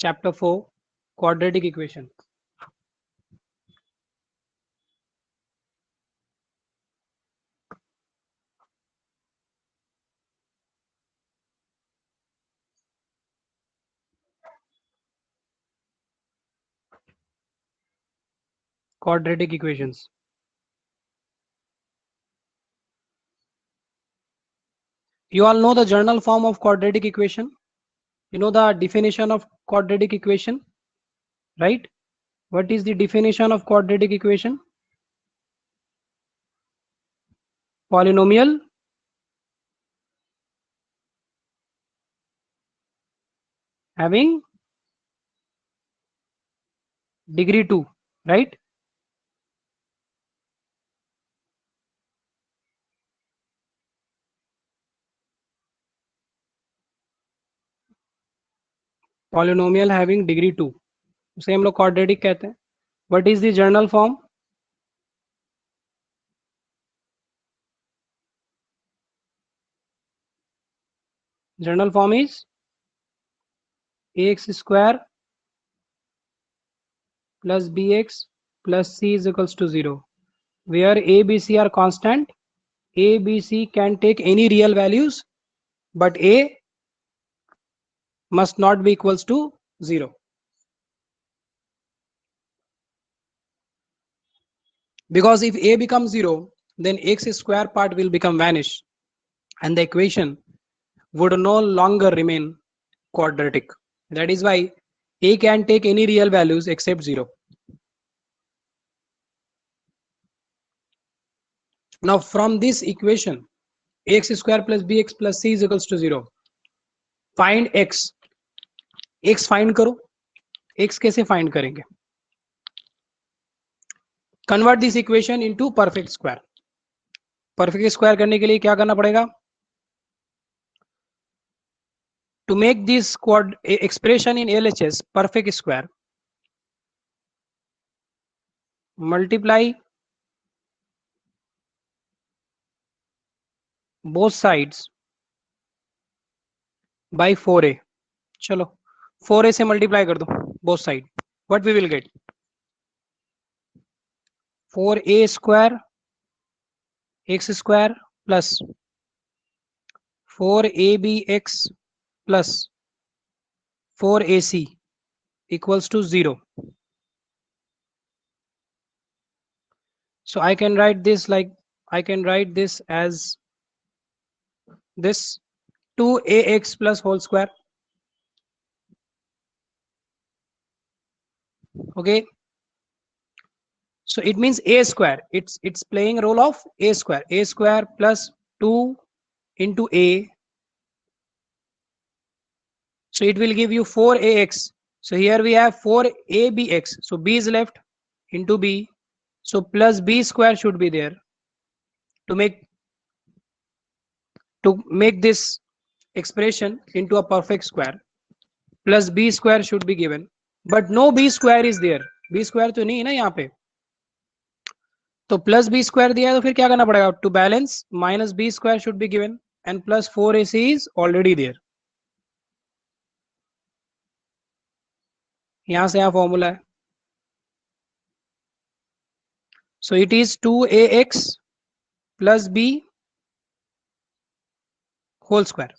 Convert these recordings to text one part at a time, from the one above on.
Chapter 4, Quadratic Equation. Quadratic equations. You all know the general form of quadratic equation. You know the definition of quadratic equation, right? What is the definition of quadratic equation? Polynomial having degree 2, right? Polynomial having degree 2, उसे हम लोग quadratic कहते हैं. What is the general form? General form is ax square plus bx plus c is equals to 0, where a, b, c are constant. A, B, C can take any real values, but a must not be equals to 0. Because if a becomes 0, then x square part will become vanish, and the equation would no longer remain quadratic. That is why a can take any real values except 0. Now from this equation, ax square plus bx plus c is equals to 0. Find x. x find करो. x कैसे find करेंगे? Convert this equation into perfect square. Perfect square करने के लिए क्या करना पड़ेगा? To make this expression in LHS perfect square, multiply both sides by 4a. चलो 4a से मल्टीप्लाई कर दो both side. What we will get? 4a square x square plus 4abx plus 4ac equals to 0. So I can write this as this 2ax plus whole square. Okay. So it means a square. It's playing a role of a square. A square plus 2 into a. So it will give you 4ax. So here we have 4abx. So b is left into b. So plus b square should be there to make this expression into a perfect square. Plus b square should be given. But no b square is there. b square तो नहीं है ना यहाँ पे. तो plus B square दिया है तो फिर क्या करना पड़ेगा? To balance minus b square should be given and plus 4ac is already there. यहां से यहां फॉर्मूला है. So it is 2ax plus b whole square.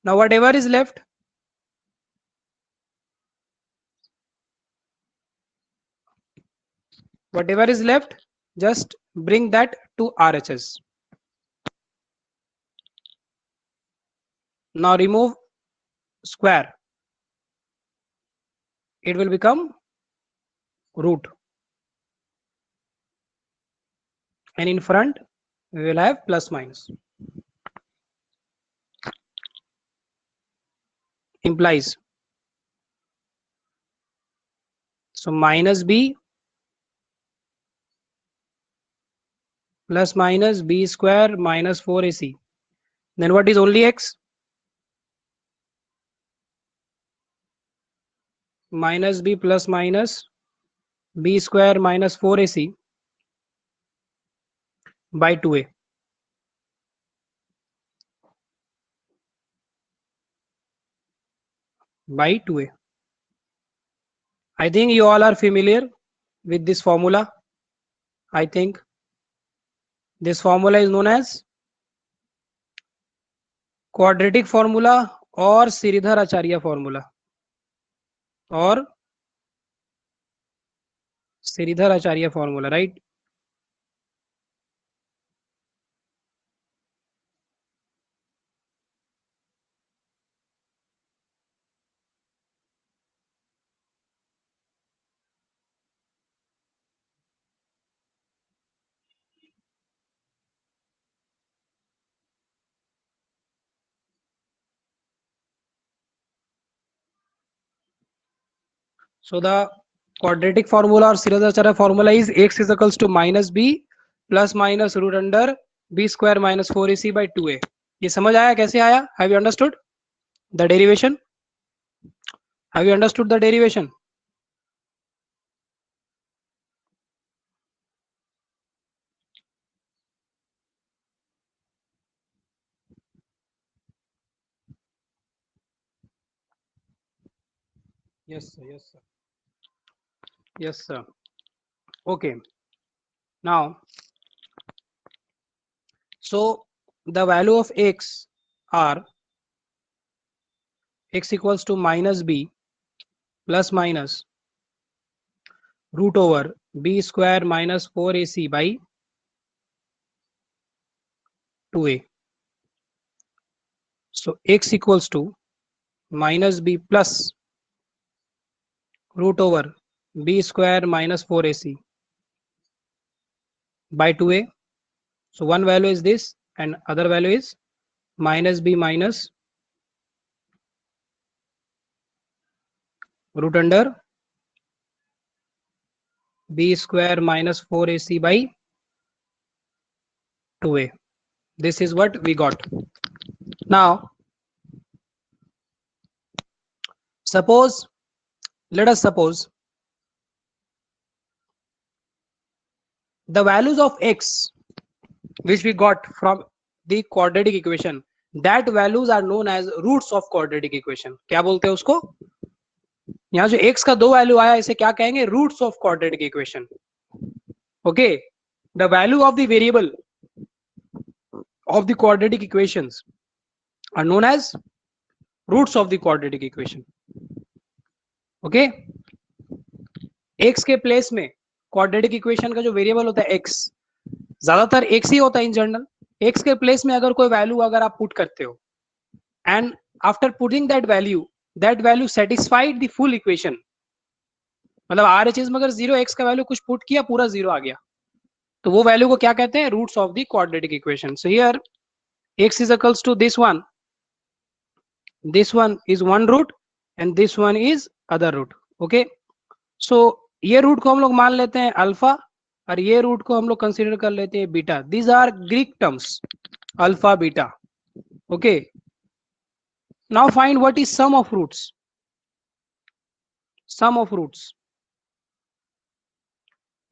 Now whatever is left, just bring that to RHS. Now remove square. It will become root. And in front, we will have plus minus. Implies. So minus b plus minus b square minus 4ac. Then what is only x? Minus b plus minus b square minus 4ac by 2a. By 2a. I think you all are familiar with this formula. I think this formula is known as quadratic formula or Sridhar Acharya formula or Sridhar Acharya formula, right? So the quadratic formula or Sridhar formula is x is equals to minus b plus minus root under b square minus 4ac by 2a. ये समझ आया कैसे आया? Have you understood the derivation? Have you understood the derivation? Yes, sir. Yes, sir. Yes, sir. Okay. Now, so the value of x are x equals to minus b plus minus root over b square minus 4ac by 2a. So x equals to minus b plus root over b square minus 4ac by 2a. So one value is this and other value is minus b minus root under b square minus 4ac by 2a. This is what we got. Now, suppose, let us suppose the values of x which we got from the quadratic equation, that values are known as roots of quadratic equation. क्या बोलते हैं उसको? यहाँ जो x का दो value आया इसे क्या कहेंगे? Roots of quadratic equation. Okay, the value of the variable of the quadratic equations are known as roots of the quadratic equation. Okay, x के प्लेस में quadratic equation का जो वेरिएबल होता है x, ज्यादातर x ही होता है इन जनरल. x के प्लेस में अगर कोई वैल्यू अगर आप पुट करते हो and after putting that value satisfied the full equation, मतलब RHS में अगर 0x का वैल्यू कुछ पुट किया पूरा 0 आ गया तो वो वैल्यू को क्या कहते हैं? Roots of the quadratic equation. So here x is equals to this one is one root and this one is other root. Okay, so ये रूट को हम लोग मान लेते हैं अल्फा और ये रूट को हम लोग कंसीडर कर लेते हैं beta. These are Greek terms, alpha beta. Okay, now find what is sum of roots. Sum of roots,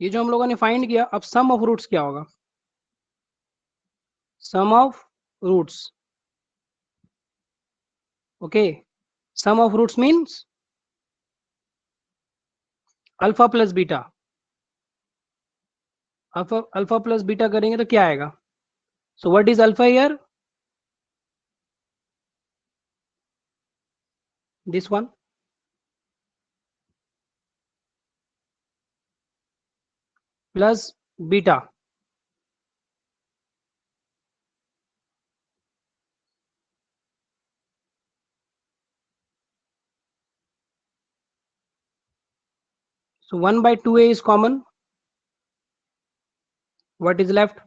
ये जो हम लोगों ने फाइंड किया, अब सम ऑफ रूट्स क्या होगा? Sum of roots. Okay, sum of roots means alpha plus beta. Alpha plus beta करेंगे तो क्या आएगा? So what is alpha here? This one plus beta. So 1 by 2a is common. What is left?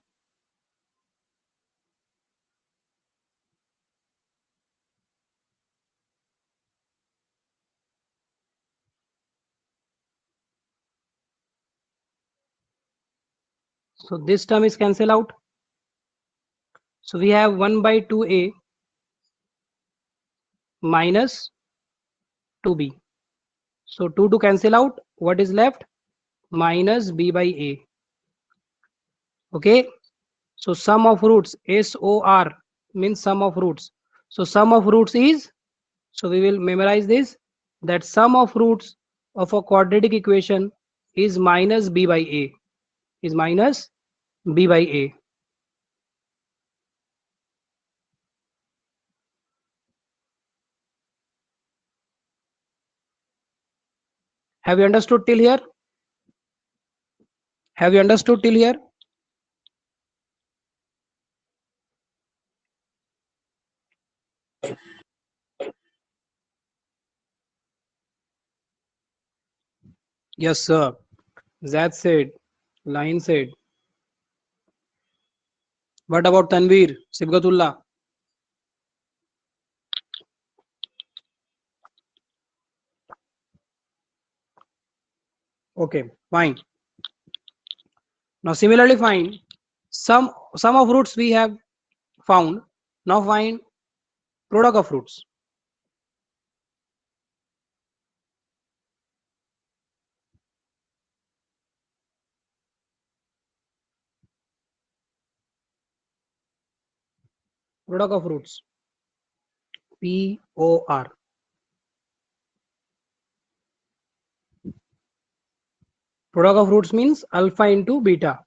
So this term is cancelled out. So we have 1 by 2a minus 2b. So 2 to cancel out. What is left? Minus b by a. Okay. So sum of roots, SOR means sum of roots. So sum of roots is, so we will memorize this, that sum of roots of a quadratic equation is minus b by a, is minus b by a. Have you understood till here? Have you understood till here? Yes, sir. Zad said. Line said. What about Tanveer? Sibgatullah? Okay, fine. Now similarly find sum of roots we have found. Now find product of roots. Product of roots. POR. Product of roots means alpha into beta.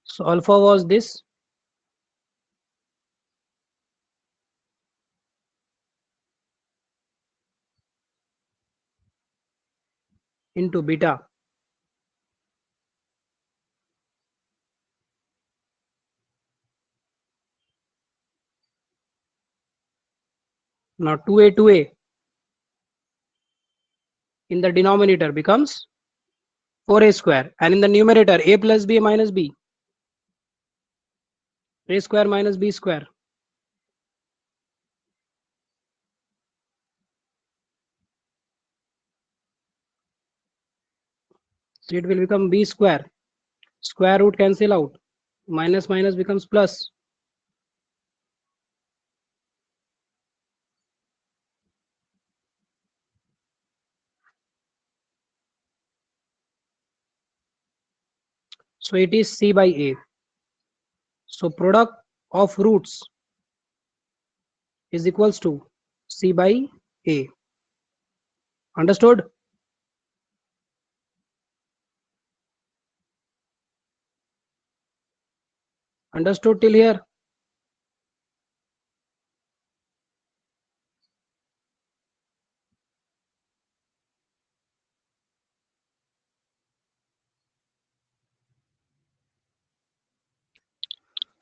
So alpha was this, into beta. Now 2a in the denominator becomes 4a square, and in the numerator a plus b minus b, a square minus b square. So it will become b square. Square root cancel out. Minus minus becomes plus. So it is c by a. So product of roots is equals to c by a. Understood? Understood till here?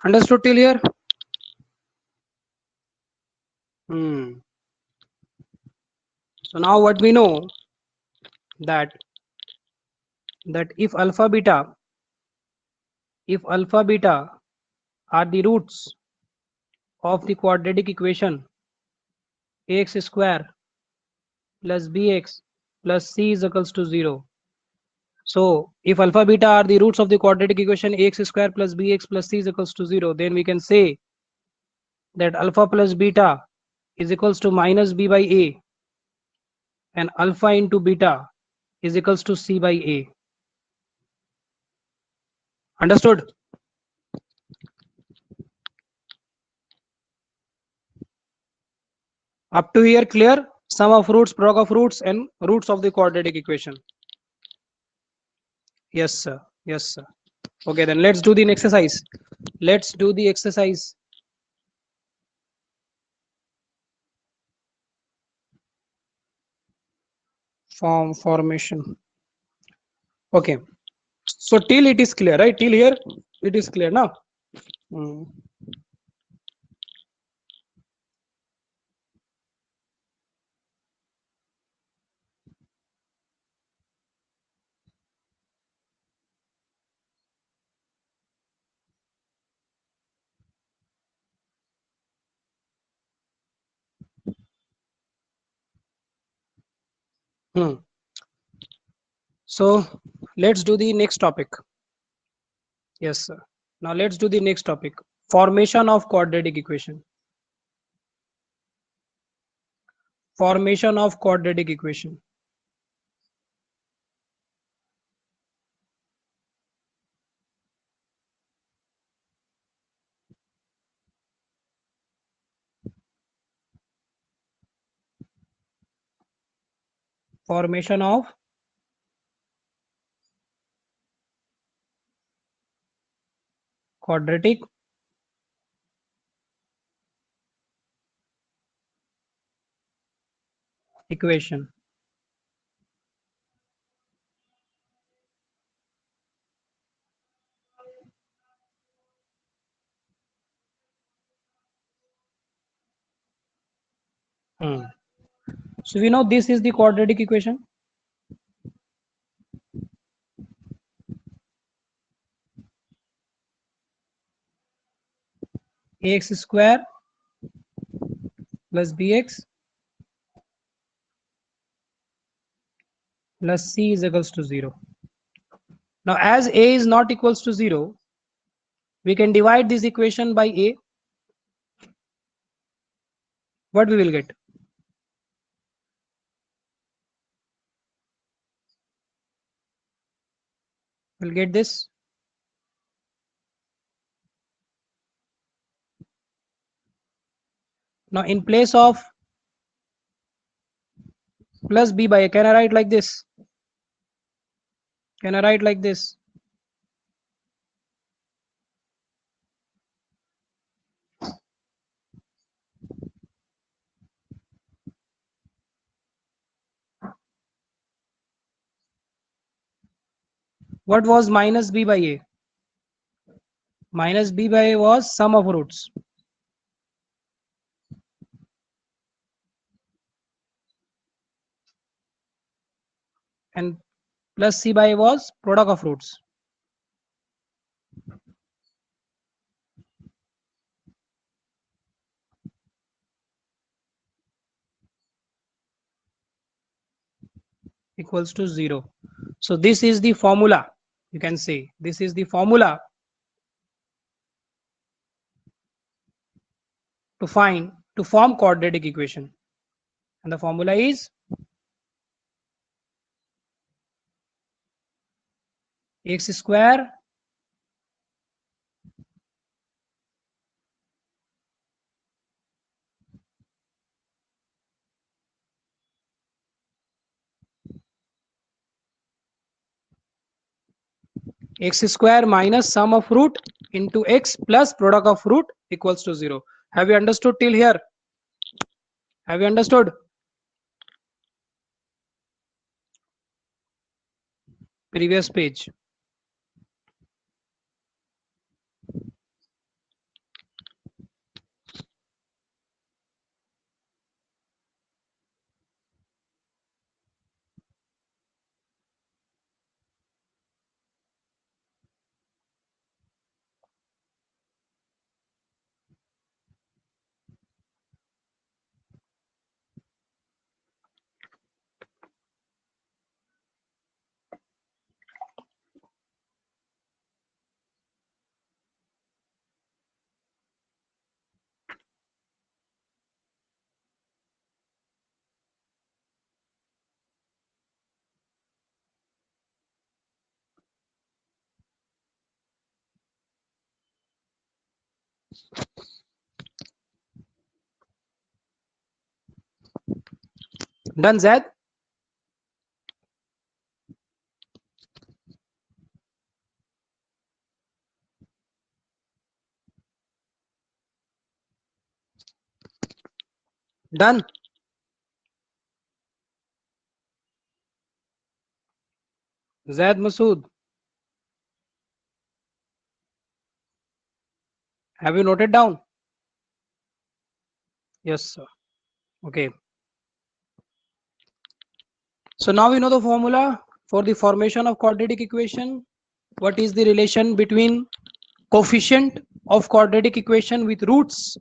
Understood till here? So now what we know, that if alpha beta are the roots of the quadratic equation ax square plus bx plus c is equals to 0. So if alpha beta are the roots of the quadratic equation ax square plus bx plus c is equals to 0, then we can say that alpha plus beta is equals to minus b by a, and alpha into beta is equals to c by a. Understood? Up to here clear? Sum of roots, product of roots, and roots of the quadratic equation. Yes, sir. Yes, sir. Okay, then let's do the exercise. Let's do the exercise. Formation. Okay. So till it is clear, right? Till here it is clear now. Hmm. Hmm. So let's do the next topic. Yes, sir. Now let's do the next topic. Formation of quadratic equation. Formation of quadratic equation. formation of quadratic equation. So we know this is the quadratic equation. Ax square plus bx plus c is equals to 0. Now as a is not equals to 0, we can divide this equation by a. What we will get? We'll get this. Now in place of plus b by a, can I write like this? Can I write like this? What was minus b by a? Minus b by a was sum of roots. And plus c by a was product of roots. Equals to 0. So this is the formula. You can say this is the formula to form quadratic equation. And the formula is x square minus sum of root into x plus product of root equals to 0. Have you understood till here? Have you understood? Previous page. Done, Zed? Done. Zed Masood. Have you noted down? Yes, sir. Okay. So now we know the formula for the formation of quadratic equation. What is the relation between coefficient of quadratic equation with roots?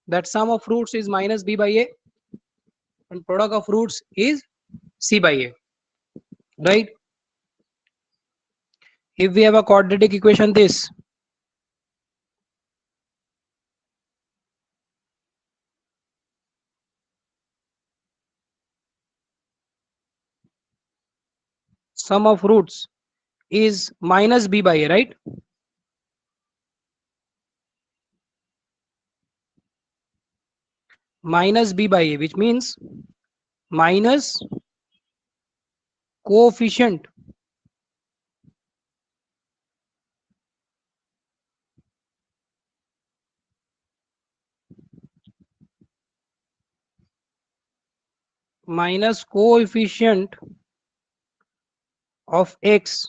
That sum of roots is minus b by a and product of roots is c by a. Right? If we have a quadratic equation this, sum of roots is minus b by a, right? Minus b by a, which means minus coefficient minus coefficient of x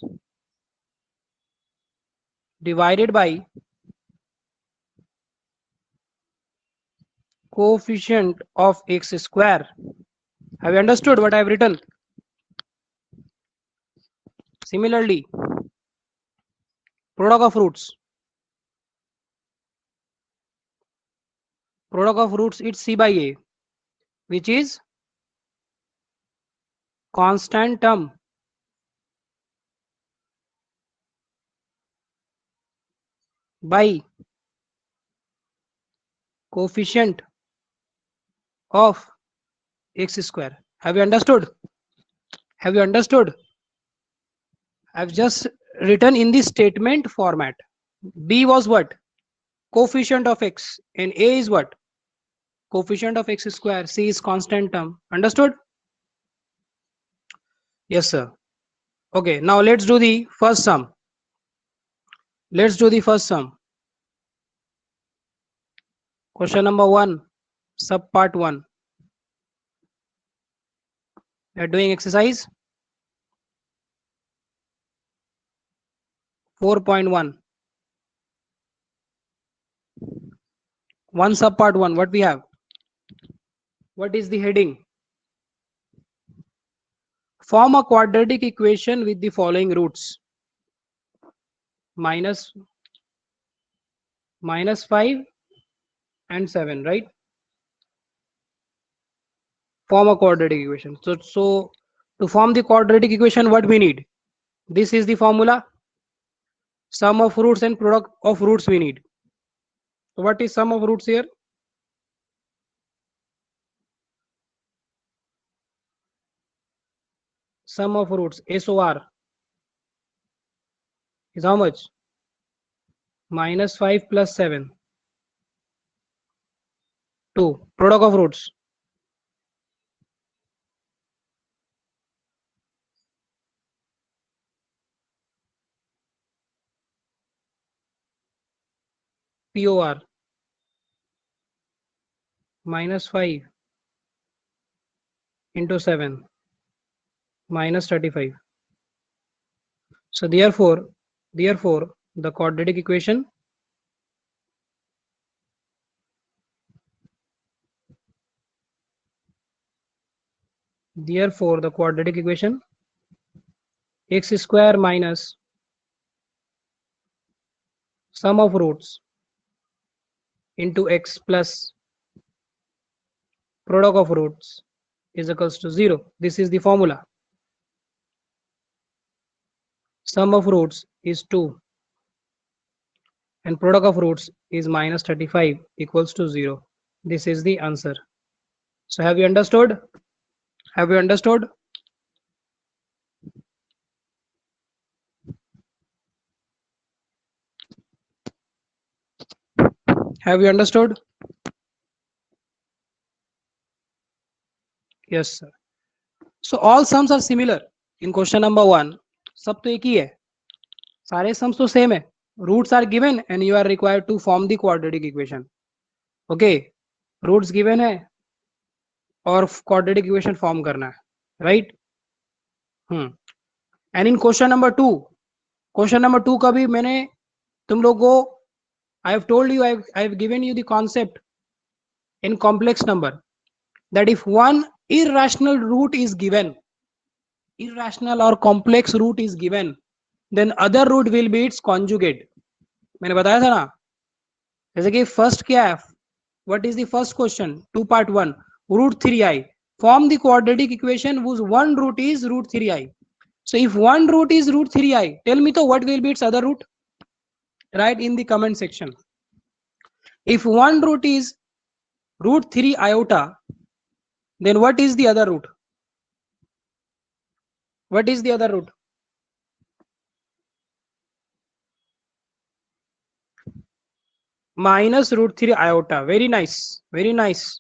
divided by coefficient of x square. Have you understood what I have written? Similarly, product of roots. Product of roots, it's c by a, which is constant term by coefficient of x square. Have you understood? Have you understood? I've just written in the statement format. B was what? Coefficient of x, and a is what? Coefficient of x square. C is constant term. Understood? Yes, sir. Okay, now let's do the first sum. Let's do the first sum. Question number 1, sub part 1. We are doing exercise 4.1. 1 sub part 1. What we have? What is the heading? Form a quadratic equation with the following roots. Minus 5 and 7, right? Form a quadratic equation. So to form the quadratic equation, what we need? This is the formula. Sum of roots and product of roots we need. So what is sum of roots here? Sum of roots, SOR, is how much? Minus 5 plus 7. 2. Product of roots. POR. Minus 5 into 7. Minus 35. So therefore, the quadratic equation x square minus sum of roots into x plus product of roots is equals to 0. This is the formula. Sum of roots is 2 and product of roots is minus 35 equals to 0. This is the answer. So have you understood? Have you understood? Have you understood? Yes, sir. So all sums are similar. In question number 1, सब तो एक ही है. सारे sums तो same है. Roots are given and you are required to form the quadratic equation. Okay, roots given है और quadratic equation form करना है, right? And in question number 2 का भी मैंने तुम लोग को I have told you, I have given you the concept in complex number that if one irrational root is given, irrational or complex root is given, then other root will be its conjugate. मैंने बताया था ना, जैसे कि first क्या है, what is the first question? 2 part 1, root 3i. Form the quadratic equation whose one root is root 3i. So if one root is root 3i, tell me to what will be its other root? Write in the comment section. If one root is root 3 iota, then what is the other root? What is the other root? Minus root 3 iota. Very nice. Very nice.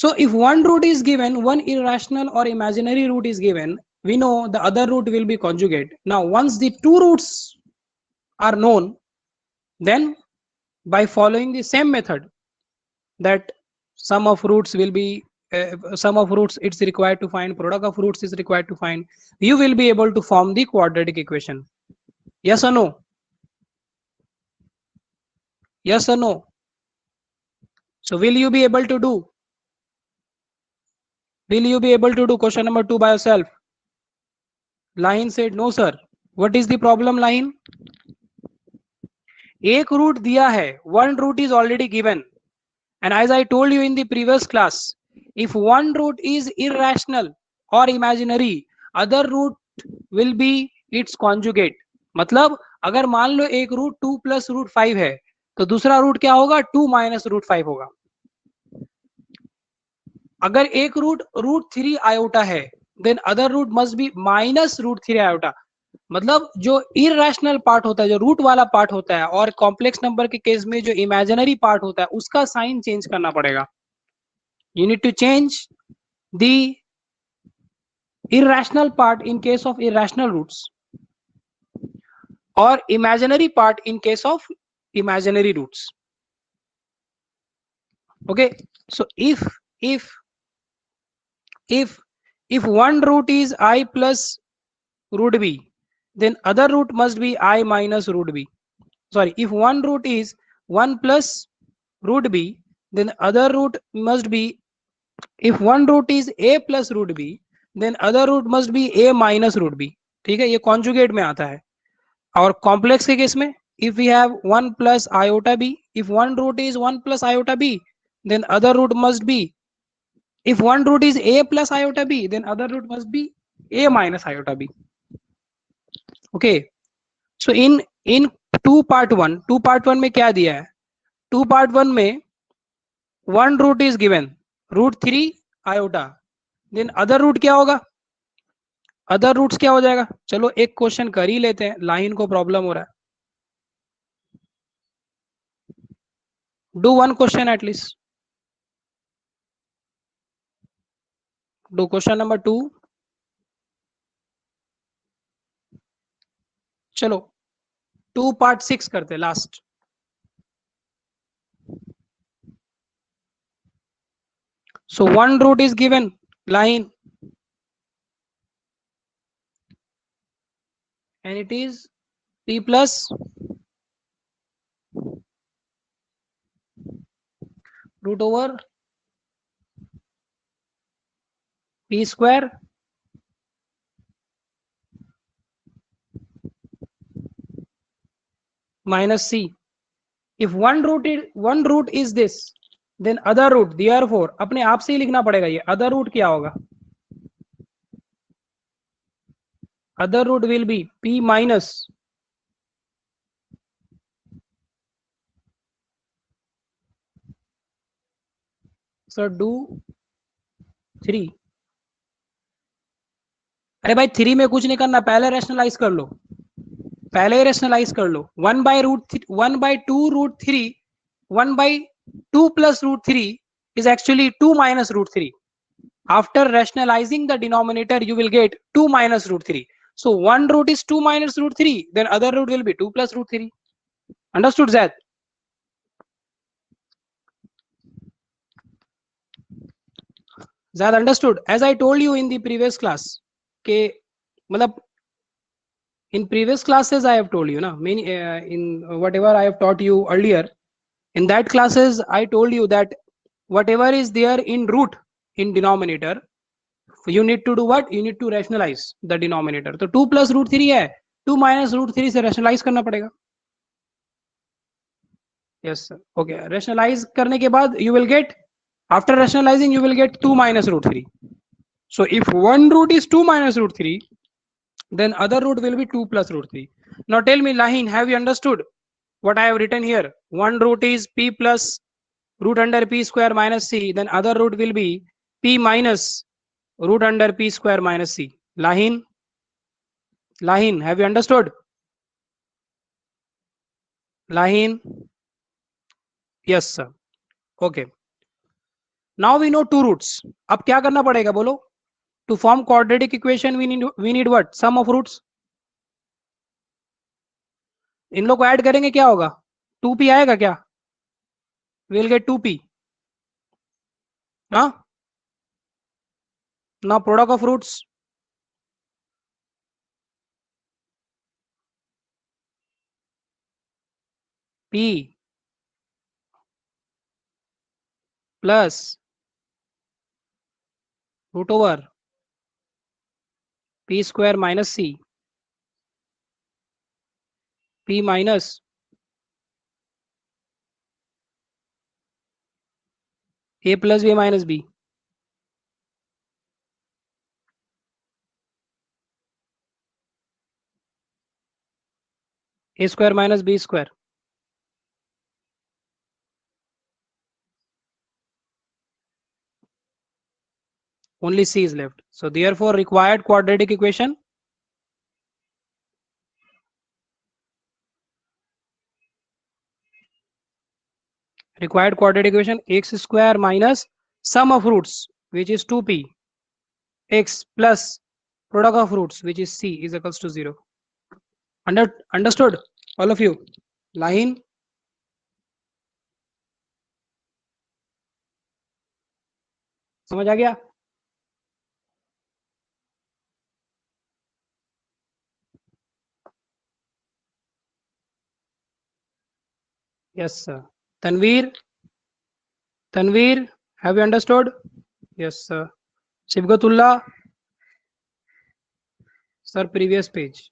So if one root is given, one irrational or imaginary root is given, we know the other root will be conjugate. Now once the two roots are known, then by following the same method, that sum of roots will be sum of roots it's required to find, product of roots is required to find, you will be able to form the quadratic equation. Yes or no? Yes or no? So will you be able to do? Will you be able to do question number 2 by yourself? Line said no sir. What is the problem line? एक root दिया है, one root is already given, and as I told you in the previous class, if one root is irrational or imaginary, other root will be its conjugate. मतलब अगर मान लो एक root 2 plus root 5 है, तो दूसरा root क्या होगा? 2 minus root 5 होगा. अगर एक रूट रूट 3 आयोटा है, then other root must be minus root 3 iota. मतलब जो इरेशनल पार्ट होता है, जो रूट वाला पार्ट होता है, और कॉम्प्लेक्स नंबर के केस में जो इमेजिनरी पार्ट होता है, उसका साइन चेंज करना पड़ेगा. You need to change the irrational part in case of irrational roots or imaginary part in case of imaginary roots. Okay, so if one root is I plus root b, then other root must be I minus root b. Sorry, if one root is 1 plus root b, then other root must be, if one root is a plus root b, then other root must be a minus root b. ठीक है, ये conjugate में आता है. और complex के case में, if we have 1 plus iota b, if one root is 1 plus iota b, then other root must be, if one root is a plus iota b, then other root must be a minus iota b. Okay, so in 2 part 1 में क्या दिया है? 2 part 1 में one root is given, root 3 iota, then other root क्या होगा? Other roots क्या हो जाएगा? चलो एक क्वेश्चन कर ही लेते हैं, लाइन को प्रॉब्लम हो रहा है. Do one question at least. Do question number 2. चलो 2 part 6 करते last. So one root is given, line, and it is p plus root over p square minus c. If one root is this, then other root, therefore अपने आप से ही लिखना पड़ेगा. ये other root क्या होगा? Other root will be p minus sir do 3. अरे भाई 3 में कुछ नहीं करना, पहले रेशनलाइज कर लो, पहले रेशनलाइज कर लो. 1 by 2 root 3, 1 by 2 plus root 3 is actually 2 minus root 3. After rationalizing the denominator, you will get 2 minus root 3. So one root is 2 minus root 3, then other root will be 2 plus root 3. Understood that? That understood? As I told you in the previous class, के मतलब in previous classes I have told you na, many in whatever I have taught you earlier, in that classes I told you that whatever is there in root in denominator, you need to do what? You need to rationalize the denominator. तो 2 plus root 3 है, 2 minus root 3 से rationalize करना पड़ेगा. Yes sir. Okay, rationalize करने के बाद you will get, after rationalizing you will get 2 minus root 3. So if one root is 2 minus root 3, then other root will be 2 plus root 3. Now tell me Lahin, have you understood what I have written here? One root is p plus root under p square minus c, then other root will be p minus root under p square minus c. Lahin, have you understood? Lahin? Yes sir. Okay. Now we know two roots. अब क्या करना पड़ेगा बोलो? To form quadratic equation we need what? Sum of roots. इन लोग को add करेंगे क्या होगा? 2p आएगा क्या? Will get 2p. हाँ. Now product of roots. p plus root over p square minus c, p minus a plus b minus b. a square minus b square. Only c is left. So therefore required quadratic equation. Required quadratic equation x square minus sum of roots which is 2p x plus product of roots which is c is equals to 0. Understood all of you? Line. समझ आ गया? Yes sir. Tanveer, have you understood? Yes sir. Shivgatullah sir, previous page.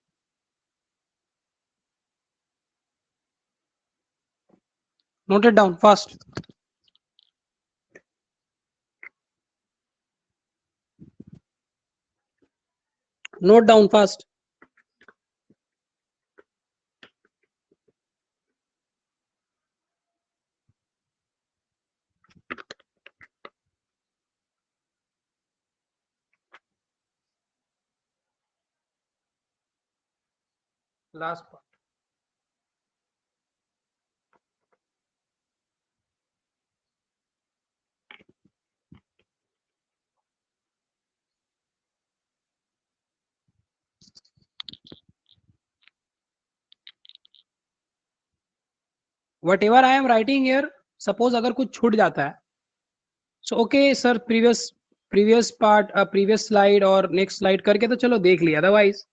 Note it down fast. Note down fast. Last part. Whatever I am writing here, suppose अगर कुछ छूट जाता है, so okay sir, previous part, previous slide और next slide करके तो चलो देख लिया. अदरवाइज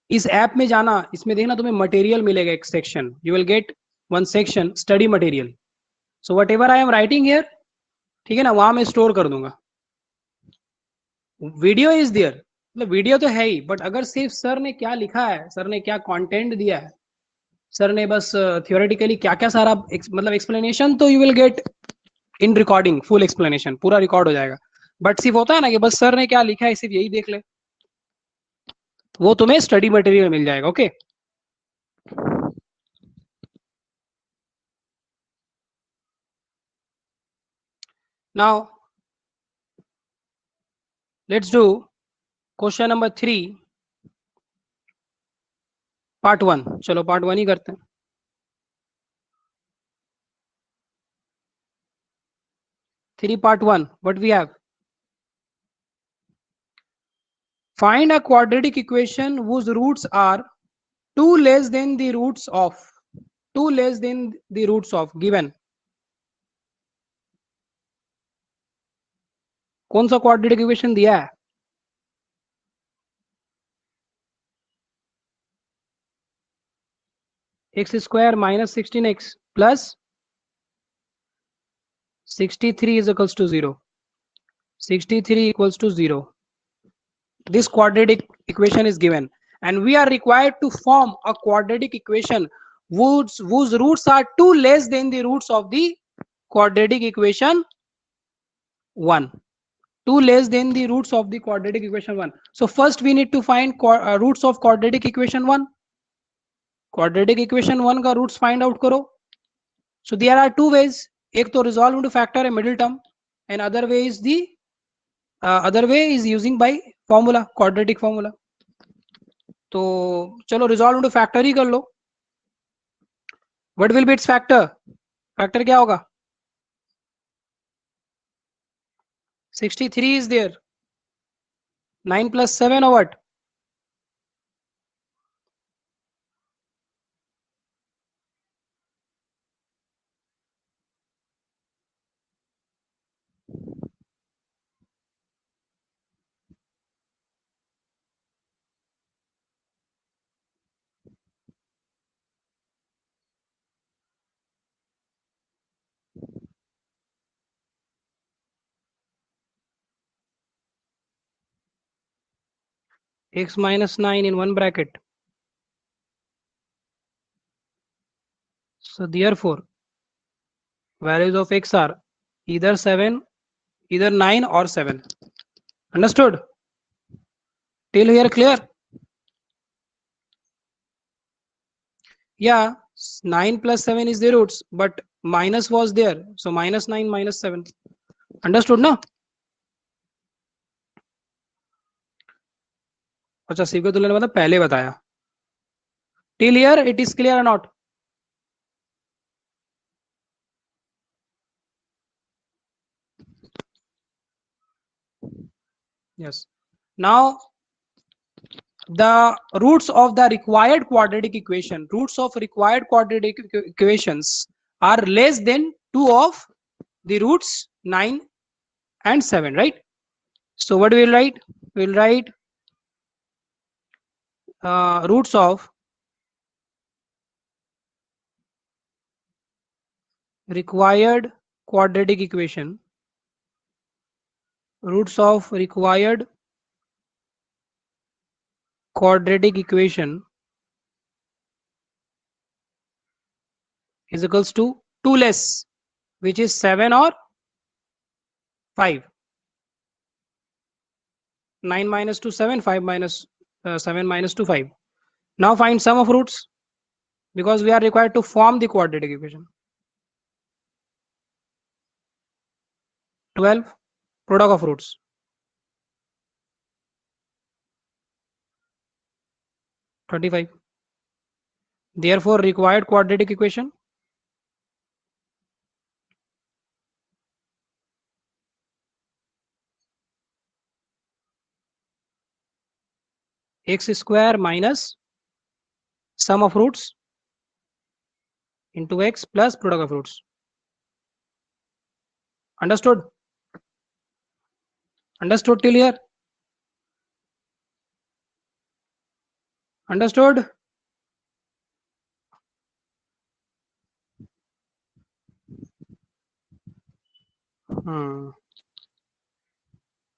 इस ऐप में जाना, इसमें देखना तुम्हें मटेरियल मिलेगा एक section. You will get one section study material. So what ever I am writing here, ठीक है ना, वहां मैं स्टोर कर दूंगा. वीडियो इज देयर, मतलब वीडियो तो है ही, बट अगर सिर्फ सर ने क्या लिखा है, सर ने क्या कंटेंट दिया है, सर ने बस थियोरेटिकली क्या क्या सारा मतलब एक्सप्लेनेशन, तो you will get in recording full explanation, पूरा रिकॉर्ड हो जाएगा. बट सिर्फ होता है ना कि बस सर ने क्या लिखा है सिर्फ यही देख ले, वो तुम्हें स्टडी मटेरियल मिल जाएगा. Okay now let's do question number 3 part 1. चलो पार्ट 1 ही करते हैं. 3 part 1. What we have? Find a quadratic equation whose roots are 2 less than the roots of given. कौन सा quadratic equation दिया है? x square minus 16x plus 63 is equals to 0. 63 equals to 0. This quadratic equation is given, and we are required to form a quadratic equation whose roots are 2 less than the roots of the quadratic equation 1. 2 less than the roots of the quadratic equation 1. So first we need to find roots of quadratic equation 1. Quadratic equation 1 का roots find out करो. So there are two ways. एक तो resolve into factor a middle term, and other way is using by formula, quadratic formula. तो चलो resolve into factor ही कर लो. What will be its factor? Factor क्या होगा? 63 is there. 9 plus 7 or what? X minus 9 in one bracket. So therefore, values of x are either 7, either 9 or 7. Understood? Till here clear? Yeah, 9 plus 7 is the roots, but minus was there. So minus 9 minus 7. Understood ना? अच्छा सिगतुल्ला ने मतलब पहले बताया. Till here it is clear or not? Yes. Now the roots of the required quadratic equation, roots of required quadratic equations are less than 2 of the roots 9 and 7, right? So what we will write? We will write roots of required quadratic equation, roots of required quadratic equation is equals to 2 less, which is 7 or 5. 9 minus 2 7, 5 minus 7 minus 2 5. Now find sum of roots because we are required to form the quadratic equation. 12 product of roots. $25. Therefore required quadratic equation x square minus sum of roots into x plus product of roots. Understood? Understood till here? Understood?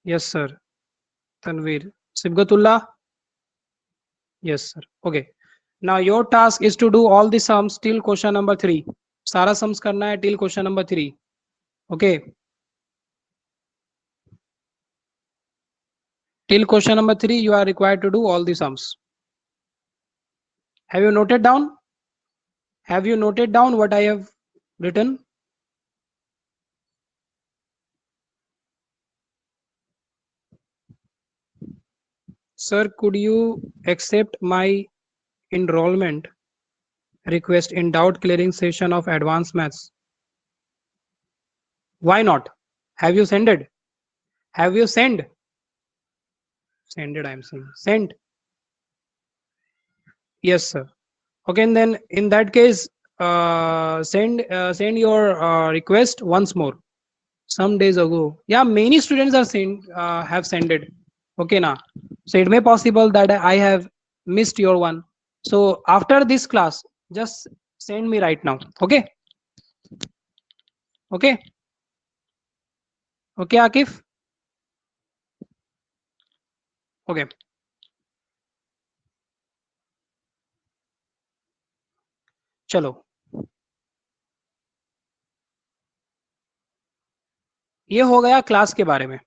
Yes sir. Tanveer. Sibgatullah? Yes sir. Okay. Now your task is to do all the sums till question number 3. सारा sums करना है till question number 3. Okay. Till question number 3 you are required to do all the sums. Have you noted down? Have you noted down what I have written? Sir, could you accept my enrollment request in doubt clearing session of advanced maths? Why not? Have you sent it? Have you sent? Send it, I am saying. Sent. Yes, sir. Okay, and then in that case, send your request once more. Some days ago, yeah, many students are sent have sent it. Okay, now, so it may possible that I have missed your one. So after this class, just send me right now. Okay. Okay. Okay, Akif. Okay. चलो ये हो गया class के बारे में.